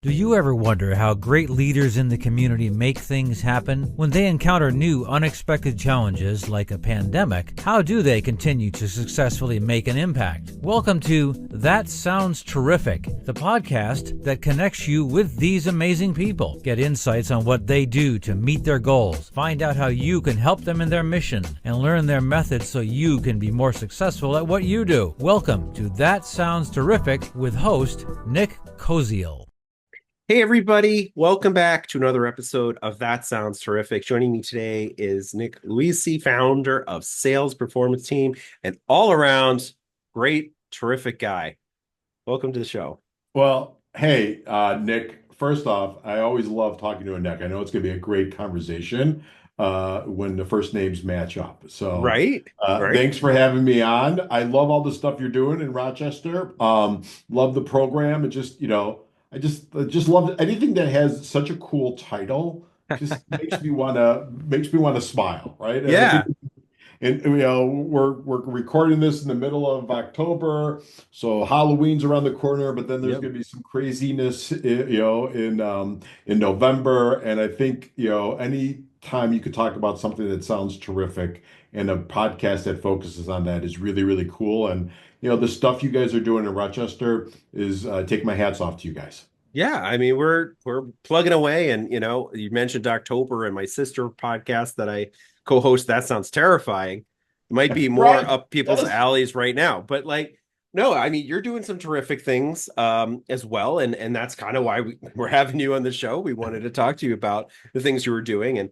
Do you ever wonder how great leaders in the community make things happen? When they encounter new, unexpected challenges like a pandemic, how do they continue to successfully make an impact? Welcome to That Sounds Terrific, the podcast that connects you with these amazing people. Get insights on what they do to meet their goals, find out how you can help them in their mission, and learn their methods so you can be more successful at what you do. Welcome to That Sounds Terrific with host Nick Koziol. Hey, everybody. Welcome back to another episode of That Sounds Terrific. Joining me today is Nick Loise, founder of Sales Performance Team, and all-around great, terrific guy. Welcome to the show. Well, hey, Nick, first off, I always love talking to a Nick. I know it's going to be a great conversation when the first names match up. So, Right. Thanks for having me on. I love all the stuff you're doing in Rochester. Love the program. And I just love anything that has such a cool title. Just makes me wanna smile, right? Yeah. And we're recording this in the middle of October, so Halloween's around the corner. But then there's going to be some craziness, in November. And I think any time you could talk about something that sounds terrific and a podcast that focuses on that is really, really cool. And the stuff you guys are doing in Rochester is take my hats off to you guys. Yeah, I mean, we're plugging away, and you mentioned October and my sister podcast that I co-host. That sounds terrifying. It might be more Right. up people's alleys right now, but no, I mean, you're doing some terrific things as well, and that's kind of why we're having you on the show. We wanted to talk to you about the things you were doing, and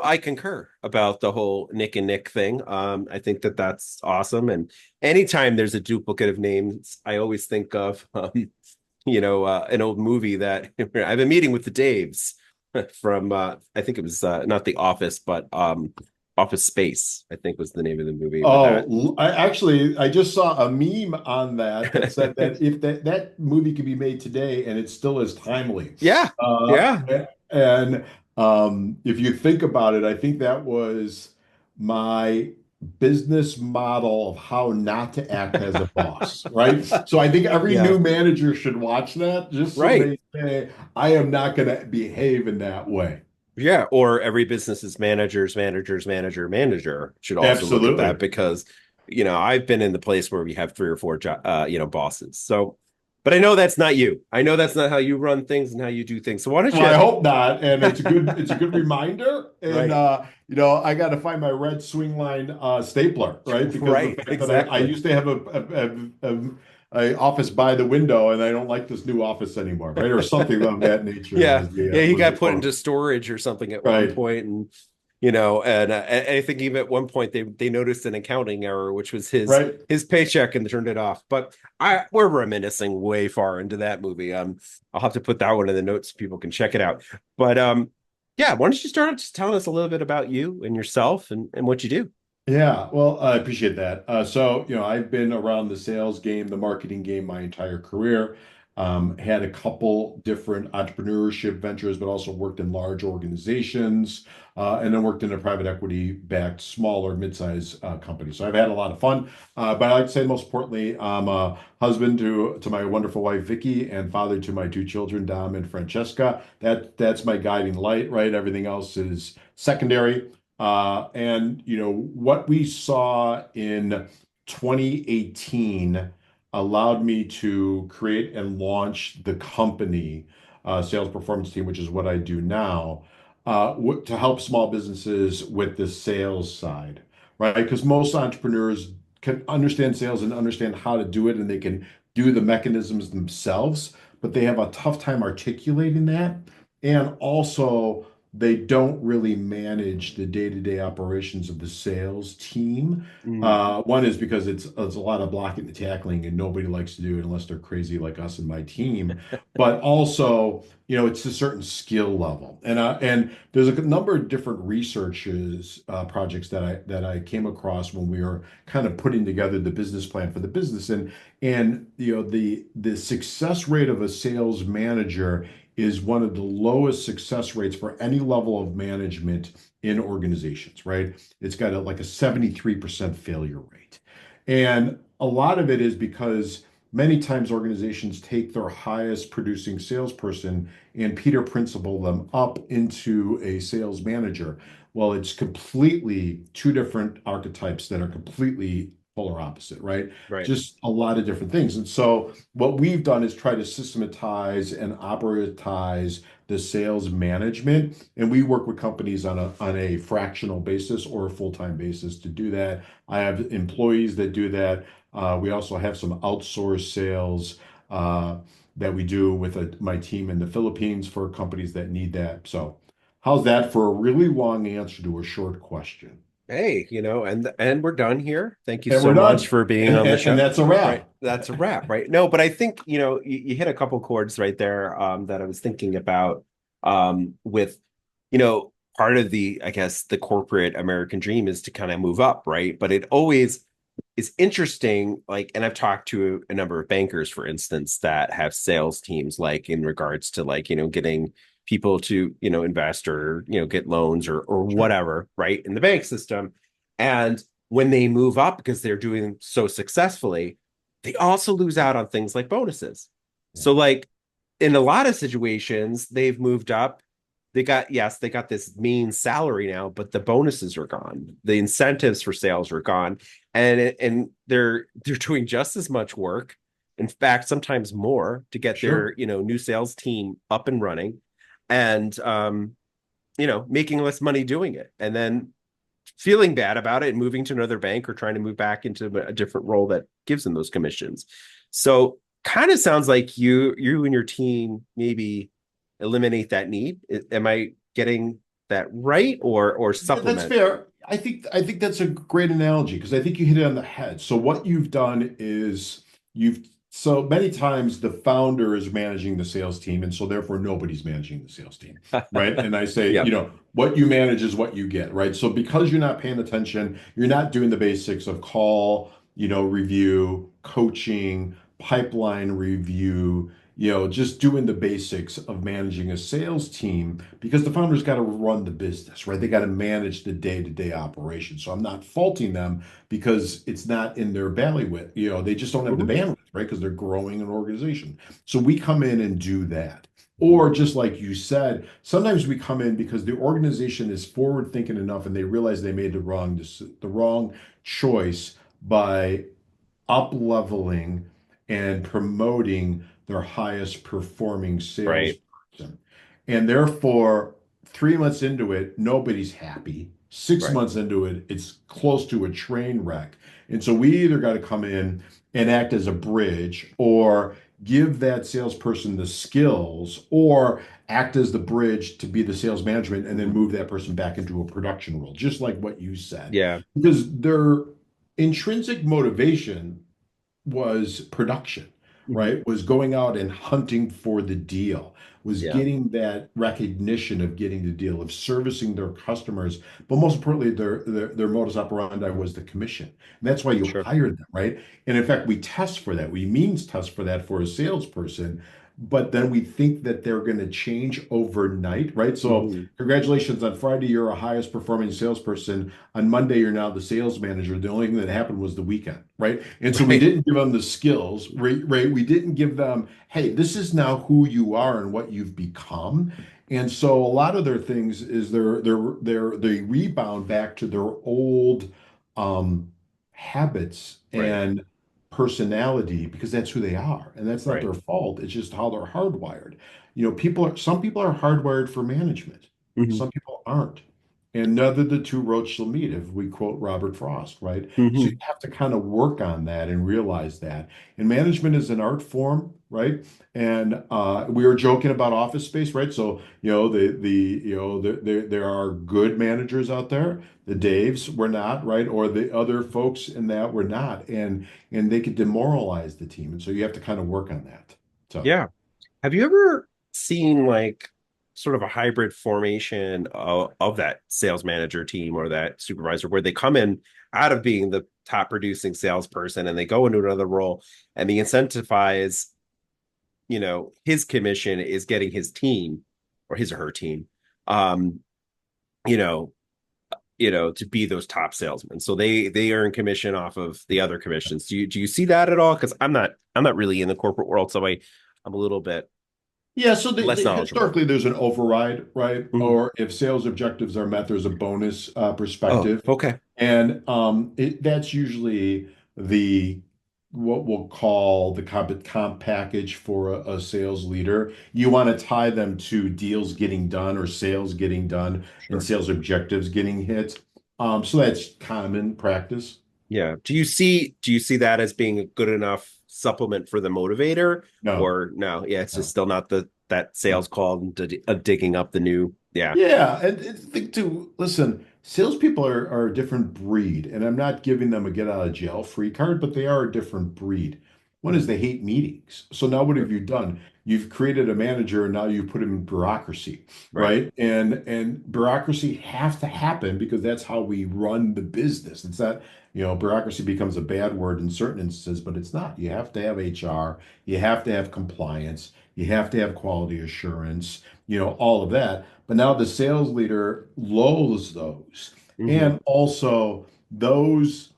I concur about the whole Nick and Nick thing. I think that's awesome, and anytime there's a duplicate of names, I always think of an old movie that I have a meeting with the Daves from I think it was not The Office, but Office Space, I think was the name of the movie. I just saw a meme on that said that if that movie could be made today and it still is timely. Yeah. And if you think about it, I think that was my business model of how not to act as a boss, right? So I think every new manager should watch that just so they say, I am not going to behave in that way. Yeah, or every business's manager should also look at that, because I've been in the place where we have 3 or 4 bosses. So, but I know that's not you. I know that's not how you run things and how you do things. So why don't you? I hope not. And it's a good reminder. And right. I got to find my red swing line stapler, right? Because exactly. I used to have a office by the window, and I don't like this new office anymore, right? Or something of that nature. He got put into storage or something at one point, and and I think even at one point they noticed an accounting error, which was his paycheck, and turned it off. But we're reminiscing way far into that movie. I'll have to put that one in the notes so people can check it out. But why don't you start just telling us a little bit about you and yourself and what you do? Yeah, well, I appreciate that. I've been around the sales game, the marketing game my entire career. Had a couple different entrepreneurship ventures, but also worked in large organizations, and then worked in a private equity-backed, smaller, mid-size company. So I've had a lot of fun. But I'd like to say, most importantly, I'm a husband to my wonderful wife, Vicky, and father to my 2 children, Dom and Francesca. That's my guiding light, right? Everything else is secondary. What we saw in 2018 allowed me to create and launch the company, Sales Performance Team, which is what I do now, to help small businesses with the sales side, right? Because most entrepreneurs can understand sales and understand how to do it, and they can do the mechanisms themselves, but they have a tough time articulating that. And also, they don't really manage the day-to-day operations of the sales team. One is because it's a lot of blocking and tackling, and nobody likes to do it unless they're crazy like us and my team. But also, it's a certain skill level, and there's a number of different researches projects that I came across when we were kind of putting together the business plan for the business, and the success rate of a sales manager is one of the lowest success rates for any level of management in organizations, right? It's got like a 73% failure rate. And a lot of it is because many times organizations take their highest producing salesperson and Peter Principle them up into a sales manager. Well, it's completely two different archetypes that are completely polar opposite, right? Right. Just a lot of different things. And so what we've done is try to systematize and operatize the sales management. And we work with companies on a fractional basis or a full-time basis to do that. I have employees that do that. We also have some outsourced sales that we do with my team in the Philippines for companies that need that. So, how's that for a really long answer to a short question? Hey, and we're done here. Thank you And so we're much done. for being And, on the and, and show. that's a Right. wrap. That's a wrap, right? No, but I think, you hit a couple chords right there that I was thinking about with, part of the, I guess, the corporate American dream is to kind of move up, right? But it always is interesting, like, and I've talked to a number of bankers, for instance, that have sales teams, like in regards to like, getting people to, invest or, get loans or Sure. whatever, right, in the bank system. And when they move up because they're doing so successfully, they also lose out on things like bonuses. Yeah. So like in a lot of situations, they've moved up. They got this mean salary now, but the bonuses are gone. The incentives for sales are gone. And they're doing just as much work. In fact, sometimes more to get Sure. their, new sales team up and running and making less money doing it. And then feeling bad about it and moving to another bank or trying to move back into a different role that gives them those commissions. So kind of sounds like you and your team maybe eliminate that need. Am I getting that right or Yeah, that's supplement? fair. I think that's a great analogy because I think you hit it on the head. So what you've done is you've so many times the founder is managing the sales team, and so therefore nobody's managing the sales team, right? And I say, Yeah, what you manage is what you get, right? So because you're not paying attention, you're not doing the basics of call, review, coaching, pipeline review, just doing the basics of managing a sales team because the founders got to run the business, right? They got to manage the day-to-day operation. So I'm not faulting them because it's not in their bailiwick. They just don't have the mhm, bandwidth, right? Because they're growing an organization. So we come in and do that. mhm, Or just like you said, sometimes we come in because the organization is forward thinking enough and they realize they made the wrong choice by up leveling and promoting their highest performing right, salesperson. And therefore, 3 months into it, nobody's happy. Six right, months into it, it's close to a train wreck. And so we either got to come in and act as a bridge or give that salesperson the skills or act as the bridge to be the sales management and then mhm, move that person back into a production role, just like what you said. yeah, Because their intrinsic motivation was production, mhm, right? Was going out and hunting for the deal, was yeah, getting that recognition of getting the deal, of servicing their customers, but most importantly, their modus operandi was the commission. And that's why you sure, hired them, right? And in fact, we test for that. We means test for that for a salesperson, but then we think that they're going to change overnight, right? So mhm, congratulations, on Friday, you're a highest performing salesperson. On Monday, you're now the sales manager. The only thing that happened was the weekend, right? And so we right, didn't give them the skills, right? Right? We didn't give them, hey, this is now who you are and what you've become. And so a lot of their things is they rebound back to their old um, habits right, and personality because that's who they are, and that's not right, their fault. It's just how they're hardwired. Some people are hardwired for management, mhm, some people aren't. And neither the two roads shall meet, if we quote Robert Frost, right? So you mhm, have to kind of work on that and realize that. And management is an art form, right? And we were joking about office space, right? So there are good managers out there. The Daves were not, right? Or the other folks in that were not, and they could demoralize the team. And so you have to kind of work on that. So. yeah. Have you ever seen like sort of a hybrid formation of that sales manager team or that supervisor where they come in out of being the top producing salesperson and they go into another role and the incentivize, his commission is getting his team or his or her team, um, you know, to be those top salesmen. So they earn commission off of the other commissions. Do you see that at all? Because I'm not really in the corporate world, so I'm a little bit Yeah, so less knowledgeable. historically there's an override, right? Mhm. Or if sales objectives are met, there's a bonus Oh, perspective. okay. And that's usually the what we'll call the comp package for a sales leader. You want to tie them to deals getting done or sales getting done and Sure. sales objectives getting hit. So that's common practice. Yeah. Do you see that as being a good enough supplement for the motivator, No, or no? Yeah, it's just no, still not that no. sales call and digging up the new. Yeah. Yeah, and think too, listen, salespeople are a different breed, and I'm not giving them a get out of jail free card, but they are a different breed. One is Mhm. they hate meetings. So now what have Sure. you done? You've created a manager and now you put him in bureaucracy, Right. right? And bureaucracy has to happen because that's how we run the business. It's not, bureaucracy becomes a bad word in certain instances, but it's not. You have to have HR, you have to have compliance, you have to have quality assurance, all of that. But now the sales leader loathes those. Hmm. And also those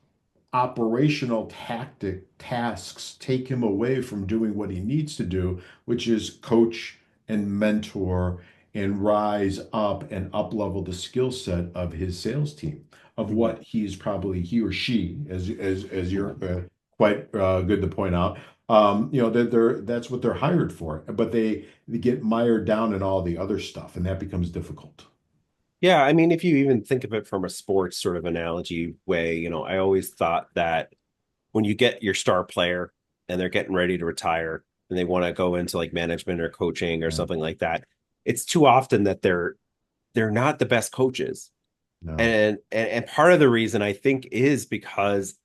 operational tactic tasks take him away from doing what he needs to do, which is coach and mentor and rise up and up level the skill set of his sales team of Hmm. what he or she, as you're quite good to point out, that that's what they're hired for, but they get mired down in all the other stuff, and that becomes difficult. Yeah, I mean, if you even think of it from a sports sort of analogy way, I always thought that when you get your star player and they're getting ready to retire and they want to go into like management or coaching or No, something like that, it's too often that they're not the best coaches. no. And part of the reason I think is because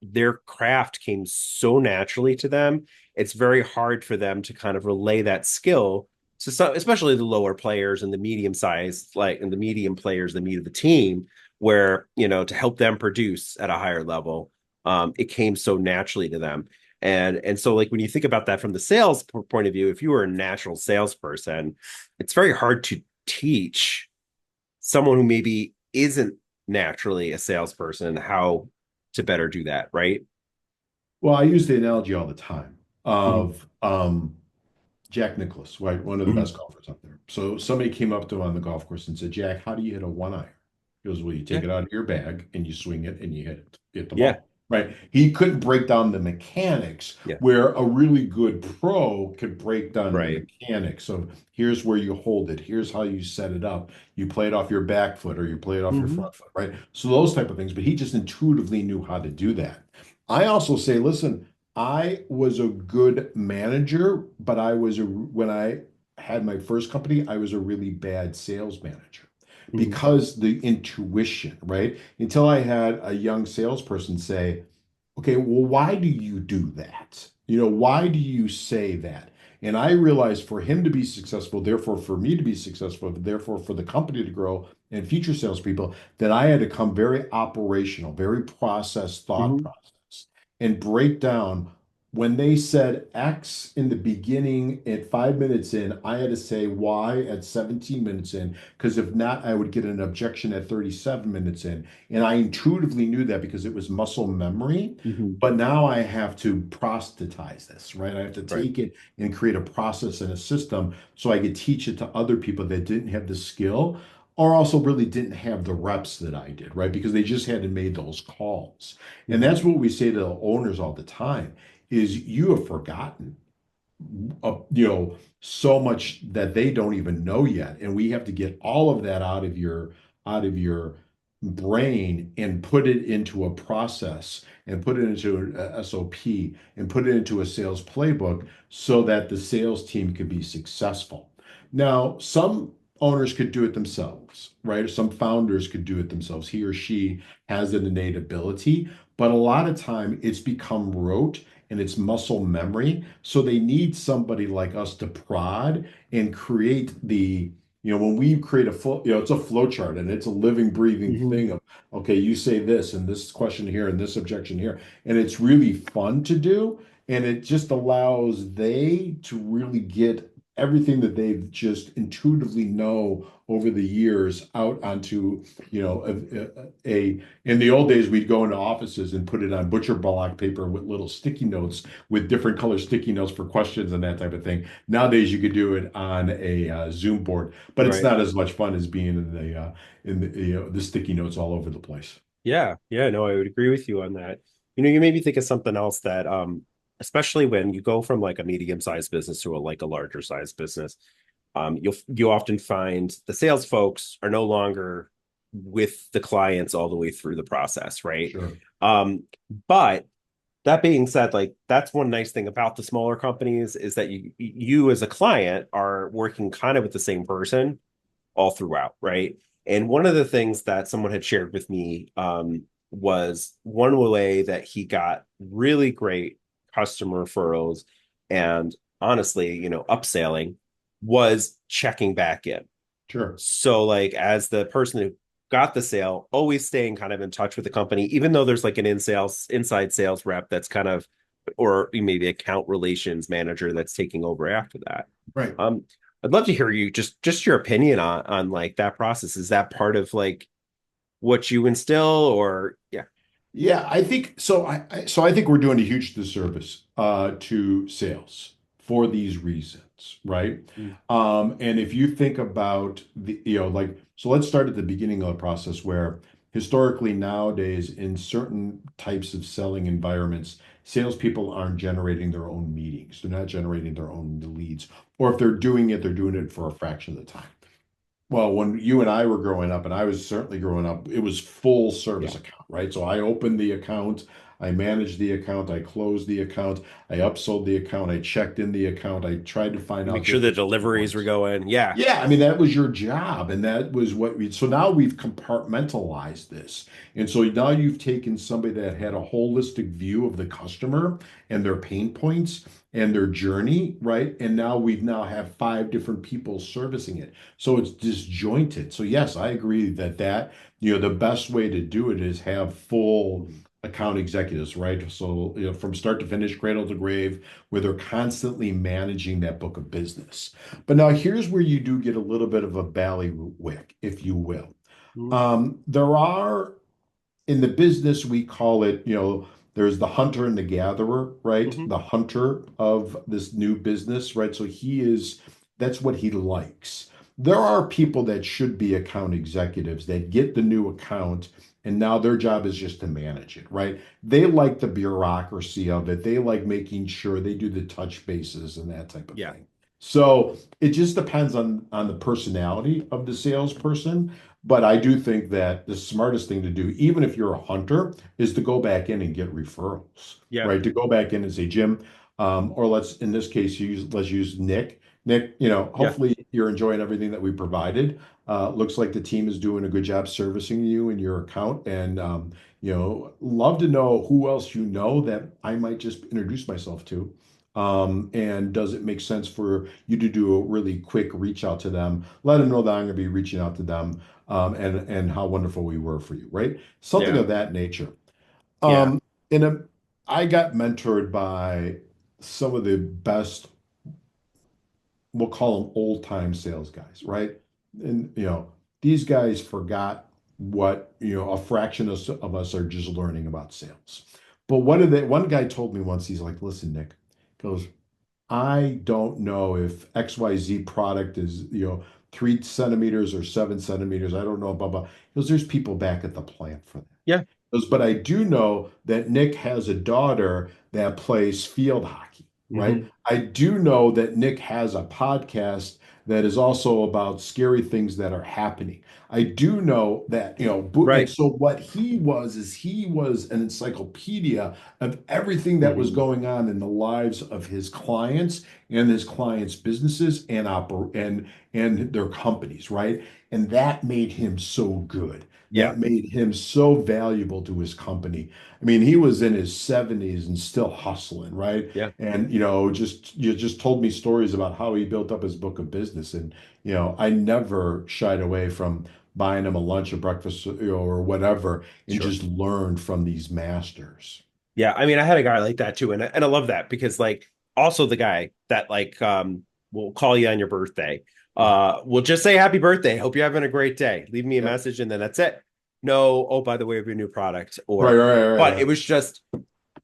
their craft came so naturally to them. It's very hard for them to kind of relay that skill to some, especially the lower players and the medium size, like and the medium players, the meat of the team, where to help them produce at a higher level. It came so naturally to them. And so like when you think about that from the sales point of view, if you were a natural salesperson, it's very hard to teach someone who maybe isn't naturally a salesperson how to better do that, right? Well, I use the analogy all the time Mhm. of Jack Nicklaus, right? One of the Mhm. best golfers up there. So somebody came up to him on the golf course and said, Jack, how do you hit a one iron? He goes, well, you take Yeah. it out of your bag and you swing it and you hit the Yeah. ball, right? He couldn't break down the mechanics Yeah. where a really good pro could break down the Right. mechanics of here's where you hold it, here's how you set it up. You play it off your back foot or you play it off your Hmm. front foot, right? So those type of things, but he just intuitively knew how to do that. I also say, listen, I was a good manager, but when I had my first company, I was a really bad sales manager Hmm. because the intuition, right? Until I had a young salesperson say, okay, well, why do you do that? Why do you say that? And I realized for him to be successful, therefore for me to be successful, therefore for the company to grow and future salespeople, that I had to come very operational, very process thought Hmm. process, and break down when they said X in the beginning at 5 minutes in, I had to say Y at 17 minutes in, because if not, I would get an objection at 37 minutes in. And I intuitively knew that because it was muscle memory. Hmm. But now I have to proselytize this, right? I have to Right. take it and create a process and a system so I could teach it to other people that didn't have the skill or also really didn't have the reps that I did, right? Because they just hadn't made those calls. And Hmm. that's what we say to the owners all the time is you have forgotten so much that they don't even know yet, and we have to get all of that out of your brain and put it into a process and put it into an SOP and put it into a sales playbook so that the sales team could be successful. Now, some owners could do it themselves, right? Some founders could do it themselves. He or she has an innate ability, but a lot of time it's become rote and it's muscle memory. So they need somebody like us to prod and create when we create a flow, it's a flow chart and it's a living, breathing Hmm. thing of, okay, you say this and this question here and this objection here. And it's really fun to do. And it just allows they to really get everything that they've just intuitively know over the years out onto, in the old days, we'd go into offices and put it on butcher block paper with little sticky notes with different color sticky notes for questions and that type of thing. Nowadays, you could do it on a Zoom board, but it's Right. not as much fun as being in the sticky notes all over the place. Yeah. Yeah. No, I would agree with you on that. You made me think of something else that, especially when you go from like a medium-sized business to a larger sized business, you often find the sales folks are no longer with the clients all the way through the process, right? Sure. Um, but that being said, like that's one nice thing about the smaller companies is that you as a client are working kind of with the same person all throughout, right? And one of the things that someone had shared with me was one way that he got really great customer referrals and honestly, upselling was checking back in. Sure. So, like, as the person who got the sale, always staying kind of in touch with the company, even though there's like an inside sales rep that's kind of, or maybe account relations manager that's taking over after that. Right. Um, I'd love to hear you just your opinion on like that process. Is that part of like what you instill, or yeah, Yeah, I think so. I think we're doing a huge disservice to sales for these reasons, right? mm, And if you think about so let's start at the beginning of the process where historically nowadays in certain types of selling environments, salespeople aren't generating their own meetings. They're not generating their own leads, or if they're doing it for a fraction of the time. Well, when you and I were growing up, and I was certainly growing up, it was full service yeah. account, right? So I opened the account, I managed the account, I closed the account, I upsold the account, I checked in the account, I tried to find Make out sure the different deliveries were points. going. Yeah, Yeah, I mean, that was your job, and that was so now we've compartmentalized this. And so now you've taken somebody that had a holistic view of the customer and their pain points and their journey, right? And now we've now have five different people servicing it. So it's disjointed. So yes, I agree that the best way to do it is have full account executives, right? So, from start to finish, cradle to grave, where they're constantly managing that book of business. But now here's where you do get a little bit of a ballywick, if you will. mm, There are in the business, we call it, there's the hunter and the gatherer, right? mhm, The hunter of this new business, right? So that's what he likes. There are people that should be account executives that get the new account and now their job is just to manage it, right? They like the bureaucracy of it. They like making sure they do the touch bases and that type of yeah, thing. So it just depends on the personality of the salesperson. But I do think that the smartest thing to do, even if you're a hunter, is to go back in and get referrals, yeah, right? To go back in and say, Jim, or in this case, let's use Nick. Nick, yeah, hopefully you're enjoying everything that we provided. Looks like the team is doing a good job servicing you and your account. And, love to know who else you know that I might just introduce myself to. And does it make sense for you to do a really quick reach out to them? Let them know that I'm going to be reaching out to them, and how wonderful we were for you, right? Something yeah, of that nature. yeah, Um, and I got mentored by some of the best, we'll call them old time sales guys, right? And these guys forgot what a fraction of us are just learning about sales. But what did they? One guy told me once, he's like, "Listen, Nick," goes, I don't know if XYZ product is, 3 centimeters or 7 centimeters. I don't know, blah, blah. Because there's people back at the plant for that. yeah, But I do know that Nick has a daughter that plays field hockey, right? mhm, I do know that Nick has a podcast that is also about scary things that are happening. I do know that, and right, so what he was an encyclopedia of everything that was mhm, going on in the lives of his clients and his clients' businesses and their companies, right? And that made him so good. yeah, That made him so valuable to his company. I mean, he was in his 70s and still hustling, right? yeah, And you just told me stories about how he built up his book of business. And I never shied away from buying him a lunch or breakfast, or whatever, and sure. just learned from these masters. Yeah, I mean, I had a guy like that too, and I love that because like also the guy that like we'll call you on your birthday. Yeah. We'll just say happy birthday. Hope you're having a great day. Leave me a Yep. message and then that's it. No, oh, by the way, we have your new product. Right, Or, right, right, but it right. was just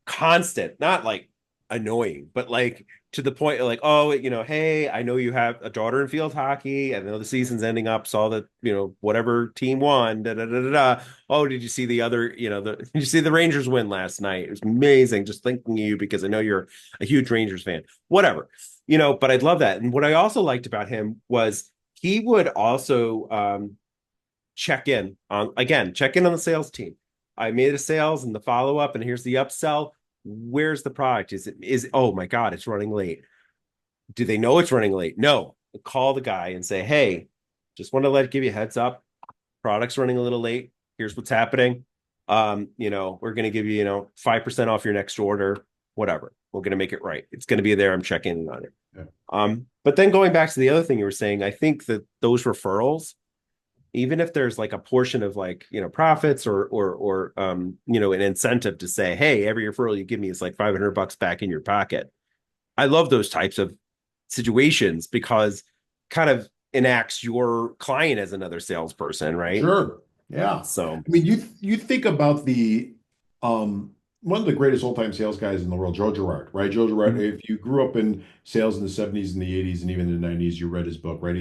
constant, not like annoying, but like to the point of like, oh, hey, I know you have a daughter in field hockey. I know the season's ending up, saw that, whatever team won. Da, da, da, da, da. Oh, did you see the other, did you see the Rangers win last night? It was amazing. Just thinking of you because I know you're a huge Rangers fan. Whatever, but I'd love that. And what I also liked about him was he would also check in on the sales team. I made a sales and the follow up, and here's the upsell. Where's the product? Oh my God, it's running late. Do they know it's running late? No. Call the guy and say, hey, just want to give you a heads up. Product's running a little late. Here's what's happening. We're going to give you, 5% off your next order, whatever. We're going to make it right. It's going to be there. I'm checking on it. Yeah. But then going back to the other thing you were saying, I think that those referrals, even if there's like a portion of like, profits or an incentive to say, hey, every referral you give me is like $500 back in your pocket. I love those types of situations because kind of enacts your client as another salesperson, right? Sure. Yeah. So I mean, you think about the one of the greatest old-time sales guys in the world, Joe Girard, right? Joe Girard, mhm. if you grew up in sales in the 70s and the 80s and even the 90s, you read his book, right?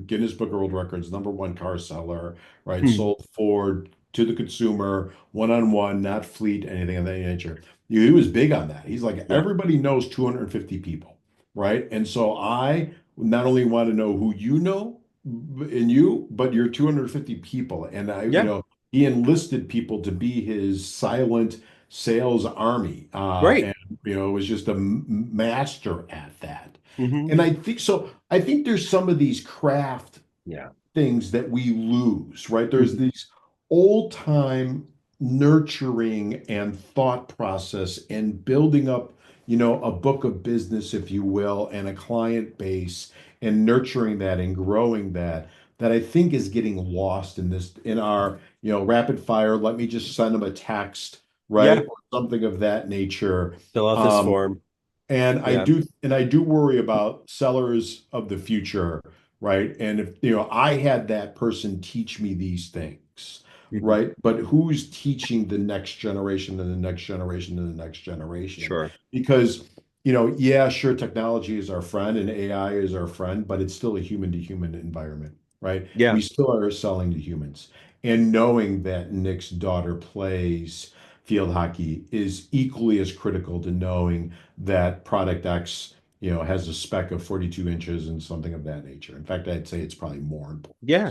Guinness Book of World Records, #1 car seller, right? Hmm. Sold Ford to the consumer, one-on-one, not fleet, anything of that nature. He was big on that. He's like, Yeah. everybody knows 250 people, right? And so I not only want to know who you know in you, but your 250 people. And Yeah. he enlisted people to be his silent sales army. Right. And, was just a master at that. Hmm. And I think so. I think there's some of these craft Yeah. things that we lose, right? There's Mhm. these old time nurturing and thought process and building up, a book of business, if you will, and a client base and nurturing that and growing that I think is getting lost in our, rapid fire. Let me just send them a text, right? Yeah. Or something of that nature. Fill out this Um, form. and I Yeah. do, and I do worry about sellers of the future, right? And if, I had that person teach me these things, Mhm. right? But who's teaching the next generation and the next generation and the next generation? Sure. Because, yeah, sure, technology is our friend and AI is our friend, but it's still a human to human environment, right? Yeah. We still are selling to humans. And knowing that Nick's daughter plays field hockey is equally as critical to knowing that product X, has a spec of 42 inches and something of that nature. In fact, I'd say it's probably more important. Yeah.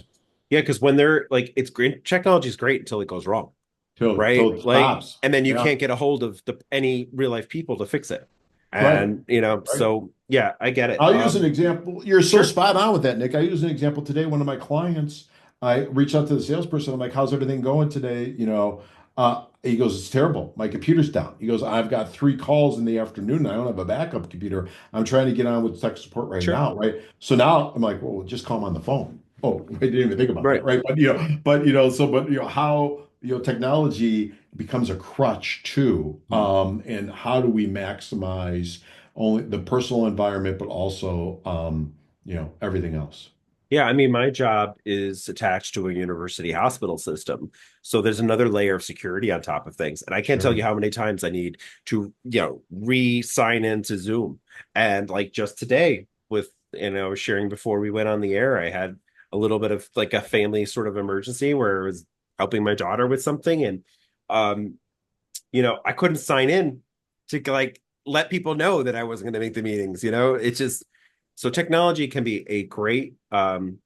Yeah. Because when they're like, it's great. Technology is great until it goes wrong. Till Right? it Like, stops. and then you Yeah. can't get a hold of any real life people to fix it. Right. And, Right. so yeah, I get it. I'll use an example. You're so Sure. spot on with that, Nick. I use an example today. One of my clients, I reached out to the salesperson. I'm like, how's everything going today? He goes, it's terrible. My computer's down. He goes, I've got 3 calls in the afternoon. And I don't have a backup computer. I'm trying to get on with tech support right Sure. now. Right. So now I'm like, well, just call him on the phone. Oh, I didn't even think about that. Right. Right. How, technology becomes a crutch too. Mhm. And how do we maximize only the personal environment, but also, everything else. Yeah, I mean, my job is attached to a university hospital system. So there's another layer of security on top of things. And I can't tell you Sure. how many times I need to, re-sign into Zoom. And like just today with, I was sharing before we went on the air, I had a little bit of like a family sort of emergency where I was helping my daughter with something. And, um, I couldn't sign in to like let people know that I wasn't going to make the meetings. It's just so technology can be a great thing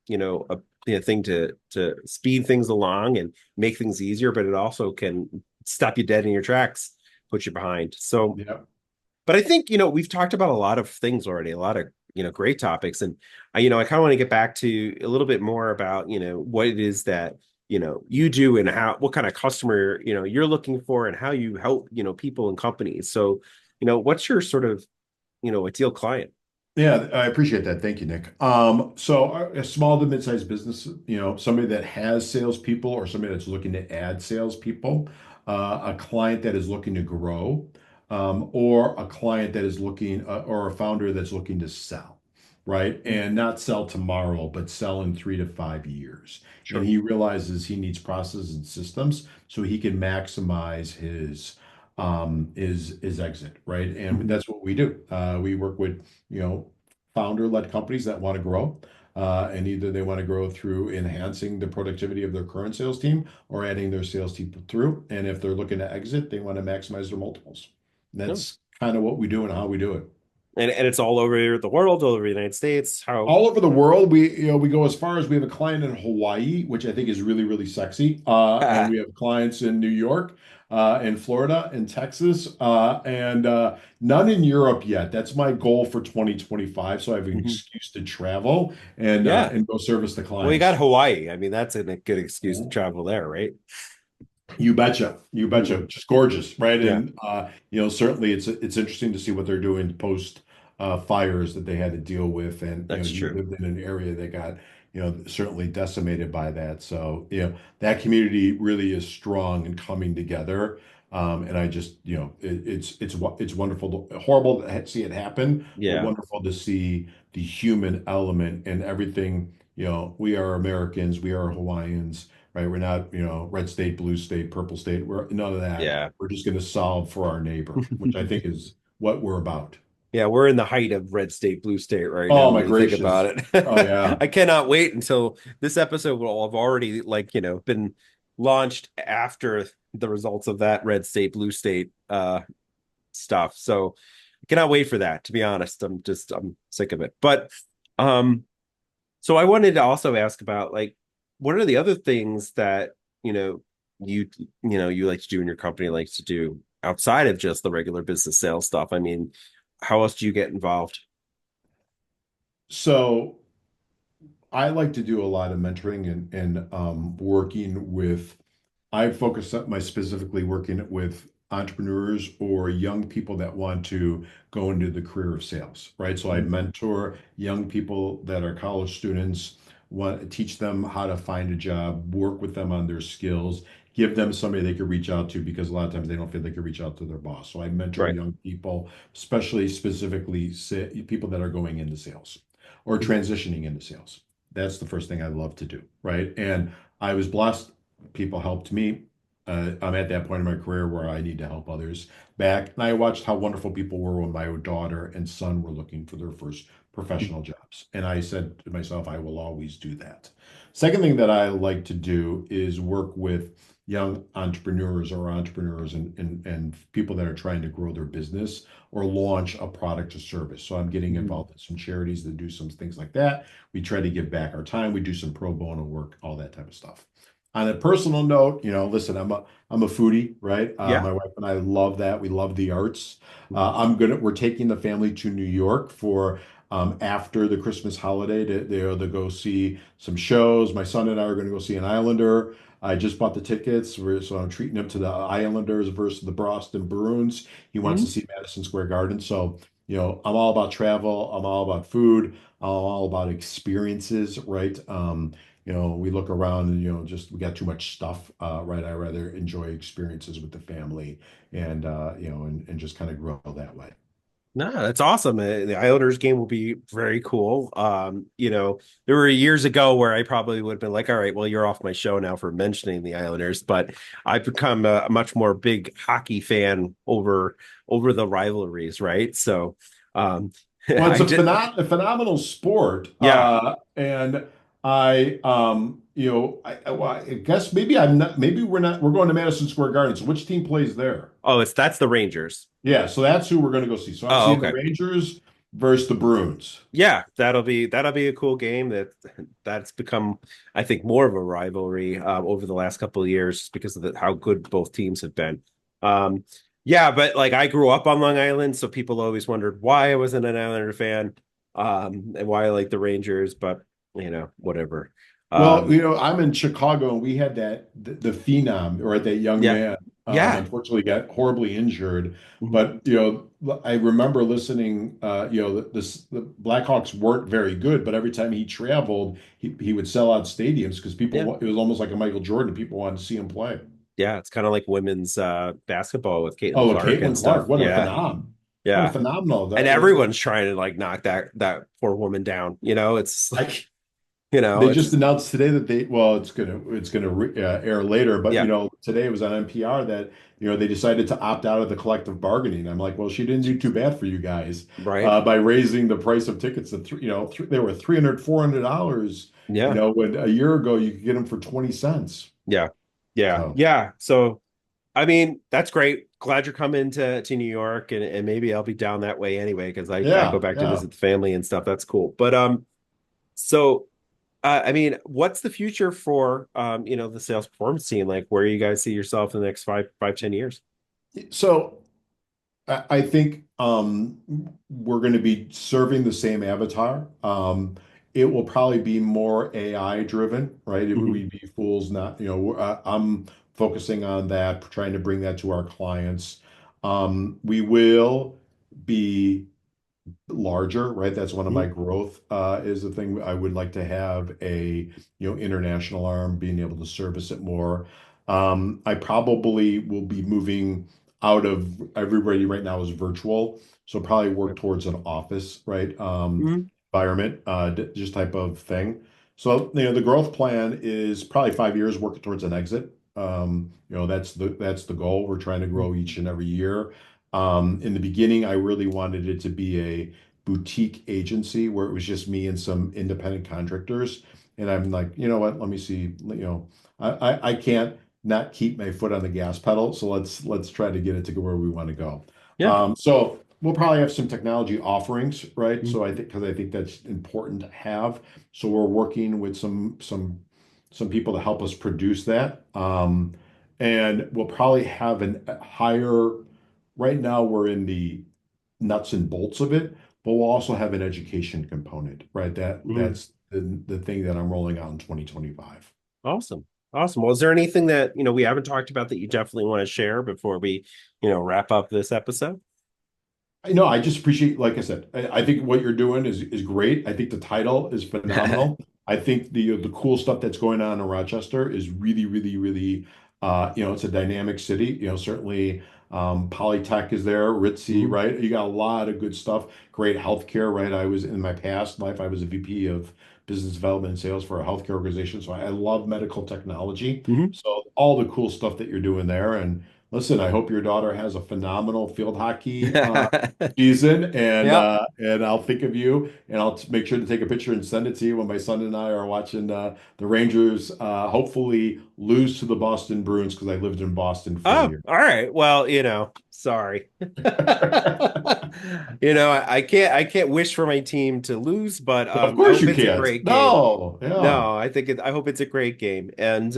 to speed things along and make things easier, but it also can stop you dead in your tracks, put you behind. So, Yeah. but I think we've talked about a lot of things already, a lot of great topics, and I kind of want to get back to a little bit more about what it is that you do and how what kind of customer you're looking for and how you help people and companies. So what's your sort of ideal client? Yeah, I appreciate that. Thank you, Nick. So a small to mid-sized business, somebody that has salespeople or somebody that's looking to add salespeople, a client that is looking to grow, or a client that is looking, or a founder that's looking to sell. right? And not sell tomorrow, but sell in 3 to 5 years. And Sure. he realizes he needs processes and systems so he can maximize his exit, right? And Mhm. that's what we do. We work with, founder-led companies that want to grow. And either they want to grow through enhancing the productivity of their current sales team or adding their sales team through. And if they're looking to exit, they want to maximize their multiples. No. That's kind of what we do and how we do it. And it's all over the world, all over the United States. How? All over the world, we go as far as we have a client in Hawaii, which I think is really, really sexy. And we have clients in New York, in Florida, in Texas, and none in Europe yet. That's my goal for 2025. So I have an Mhm. excuse to travel and Yeah. go service the Well, you got clients. Hawaii. I mean, that's a good excuse to travel there, right? You betcha. You betcha. Mhm. Just gorgeous, right? Yeah, And certainly it's interesting to see what they're doing post fires that they had to deal with. And that's you true. lived in an area that got, certainly decimated by that. So, that community really is strong and coming together. And I just, it's wonderful, horrible to see it happen, but Yeah. wonderful to see the human element and everything. We are Americans, we are Hawaiians, right? We're not, red state, blue state, purple state. We're none of that. Yeah. We're just going to solve for our neighbor, which I think is what we're about. Yeah, we're in the height of red state, blue state right Oh now my when you think gracious. about Oh it. yeah. I cannot wait until this episode will have already been launched after the results of that red state, blue state stuff. So I cannot wait for that, to be honest. I'm sick of it. But um so I wanted to also ask about what are the other things that, you know, you like to do in your company likes to do outside of just the regular business sales stuff? I mean, how else do you get involved? So I like to do a lot of mentoring and working with, I focus up my specifically working with entrepreneurs or young people that want to go into the career of sales, right? So I Mhm. mentor young people that are college students, want to teach them how to find a job, work with them on their skills, give them somebody they could reach out to because a lot of times they don't feel they could reach out to their boss. So I mentor Right. young people, especially specifically people that are going into sales or transitioning into sales. That's the first thing I love to do, right? And I was blessed. People helped me. I'm at that point in my career where I need to help others back. And I watched how wonderful people were when my daughter and son were looking for their first professional jobs. And I said to myself, I will always do that. Second thing that I like to do is work with young entrepreneurs and people that are trying to grow their business or launch a product or service. So I'm getting Mhm. involved in some charities that do some things like that. We try to give back our time. We do some pro bono work, all that type of stuff. On a personal note, listen, I'm a foodie, right? Yeah. My wife and I love that. We love the arts. Mhm. We're taking the family to New York for after the Christmas holiday to go see some shows. My son and I are going to go see an Islander. I just bought the tickets, so I'm treating him to the Islanders versus the Boston Bruins. He wants to Mhm. see Madison Square Garden. So, I'm all about travel. I'm all about food. I'm all about experiences, right? We look around and, just we got too much stuff, right? I rather enjoy experiences with the family and, and just kind of grow that way. No, that's awesome. The Islanders game will be very cool. There were years ago where I probably would have been like, all right, well, you're off my show now for mentioning the Islanders, but I've become a much more big hockey fan over the rivalries, right? So Well, it's I did, a phenomenal sport, yeah. and well, I guess maybe I'm not. Maybe we're going to Madison Square Garden. So which team plays there? Oh, that's the Rangers. Yeah, so that's who we're going to go see. So I'm Oh, seeing the okay. Rangers versus the Bruins. Yeah, that'll be a cool game that's become, I think, more of a rivalry over the last couple of years because of how good both teams have been. Um, yeah, but I grew up on Long Island, so people always wondered why I wasn't an Islander fan, and why I like the Rangers, but whatever. Well, Um, I'm in Chicago, and we had the phenom, or that young yeah, man, yeah, unfortunately got horribly injured. mhm, But I remember listening. The Blackhawks weren't very good, but every time he traveled, he would sell out stadiums because yeah, it was almost like a Michael Jordan. People wanted to see him play. yeah. It's kind of like women's basketball with Caitlin Oh, Clark and Caitlin stuff. Clark, what a Yeah, phenom! Oh, Yeah. phenomenal. And everyone's trying to like knock that poor woman down. It's I like, They just it's announced today that well, it's gonna air later, but yeah, today it was on NPR that they decided to opt out of the collective bargaining. I'm like, well, she didn't do too bad for you guys right. by raising the price of tickets to they were $300, $400. Yeah. When a year ago you could get them for 20 cents. Yeah. Yeah. So Yeah. So I mean, that's great. Glad you're coming to New York, and maybe I'll be down that way anyway, because I go yeah, back to yeah. visit the family and stuff. That's cool. But so I mean, what's the future for the sales performance team? Like, where you guys see yourself in the next 5, 10 years? So I think we're going to be serving the same avatar. It will probably be more AI driven, right? Hmm. We'd be fools not, I'm focusing on that, trying to bring that to our clients. We will be larger, right? That's one of my Hmm. growth is the thing. I would like to have a international arm, being able to service it more. I probably will be moving out of everybody right now is virtual, so probably work towards an office, right? Hmm. Environment, just type of thing. So the growth plan is probably 5 years working towards an exit. That's the goal. We're trying to grow each and every year. In the beginning, I really wanted it to be a boutique agency where it was just me and some independent contractors. And I'm like, you know what? Let me see. I can't not keep my foot on the gas pedal. So let's try to get it to go where we want to go. Yeah. So we'll probably have some technology offerings, right? Mhm. So I think that's important to have. So we're working with some people to help us produce that. And we'll probably have a higher. Right now, we're in the nuts and bolts of it, but we'll also have an education component, right? Mhm. That's the thing that I'm rolling out in 2025. Awesome. Awesome. Well, is there anything that, we haven't talked about that you definitely want to share before we, wrap up this episode? I just appreciate, like I said, I think what you're doing is great. I think the title is phenomenal. I think the cool stuff that's going on in Rochester is really, really, really, it's a dynamic city. Certainly, Polytech is there, Ritzy, Mhm. right? You got a lot of good stuff. Great healthcare, right? I was in my past life, I was a VP of business development and sales for a healthcare organization, so I love medical technology. Mhm. So all the cool stuff that you're doing there, and listen, I hope your daughter has a phenomenal field hockey season, Yep. and I'll think of you, and I'll make sure to take a picture and send it to you when my son and I are watching the Rangers hopefully lose to the Boston Bruins because I lived in Boston for a Oh, year. all right. Well, sorry. I can't wish for my team to lose, but Of I course hope you it's a can't. great game. No, yeah. No, I hope it's a great game. And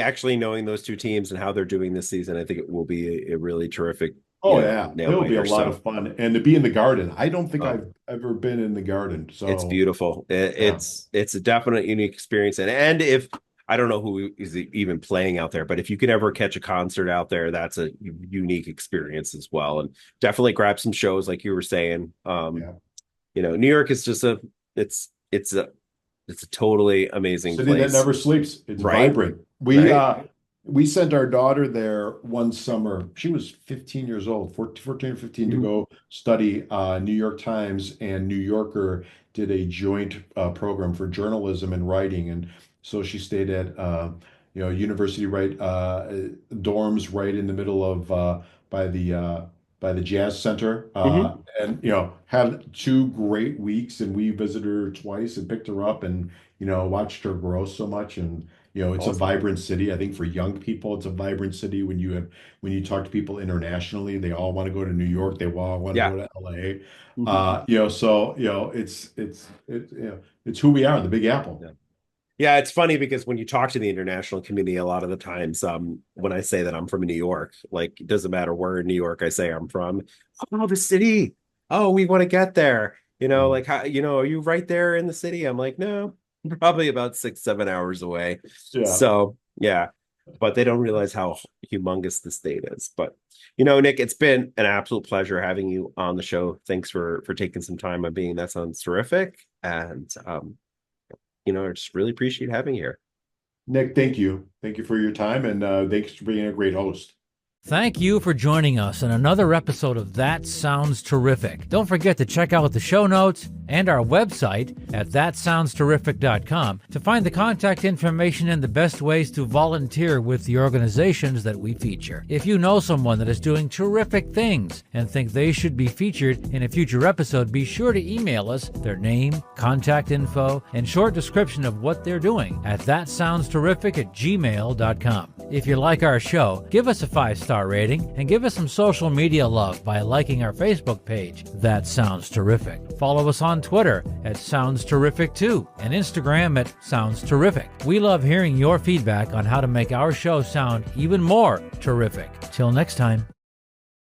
actually knowing those two teams and how they're doing this season, I think it will be a really terrific, Oh yeah, nail it'll be a biter. lot So, of fun, and to be in the garden. I don't think oh, I've ever been in the garden, it's so beautiful. yeah, It's a definite unique experience. And if I don't know who is even playing out there, but if you could ever catch a concert out there, that's a unique experience as well. And definitely grab some shows like you were saying. yeah. New York is just it's it's a totally amazing City that place, never sleeps. It's right? vibrant. Right? We sent our daughter there one summer. She was 15 years old, 14 or 15, to Mhm. go study. New York Times and New Yorker did a joint program for journalism and writing, and so she stayed at university right dorms right in the middle of by the uh, by the Jazz Center, Mhm. and had 2 great weeks. And we visited her twice and picked her up and watched her grow so much. And it's a Awesome. vibrant city. I think for young people, it's a vibrant city. When you talk to people internationally, they all want to go to New York. They all want to Yeah. go to LA. Mhm. So it's who we are, the Big Apple. Yeah. Yeah, it's funny because when you talk to the international community, a lot of the times, when I say that I'm from New York, like it doesn't matter where in New York I say I'm from. Oh, the city. Oh, we want to get there. Yeah. Like how, are you right there in the city? I'm like, no, probably about 6, 7 hours away. Yeah. So yeah, but they don't realize how humongous the state is. But Nick, it's been an absolute pleasure having you on the show. Thanks for taking some time on being. That sounds terrific. And I just really appreciate having you here. Nick, thank you. Thank you for your time, and thanks for being a great host. Thank you for joining us on another episode of That Sounds Terrific. Don't forget to check out the show notes and our website at thatsoundsterrific.com to find the contact information and the best ways to volunteer with the organizations that we feature. If you know someone that is doing terrific things and think they should be featured in a future episode, be sure to email us their name, contact info, and short description of what they're doing at thatsoundsterrific@gmail.com. If you like our show, give us a 5-star rating and give us some social media love by liking our Facebook page, That Sounds Terrific. Follow us on Twitter at Sounds Terrific 2 and Instagram at Sounds Terrific. We love hearing your feedback on how to make our show sound even more terrific. Till next time.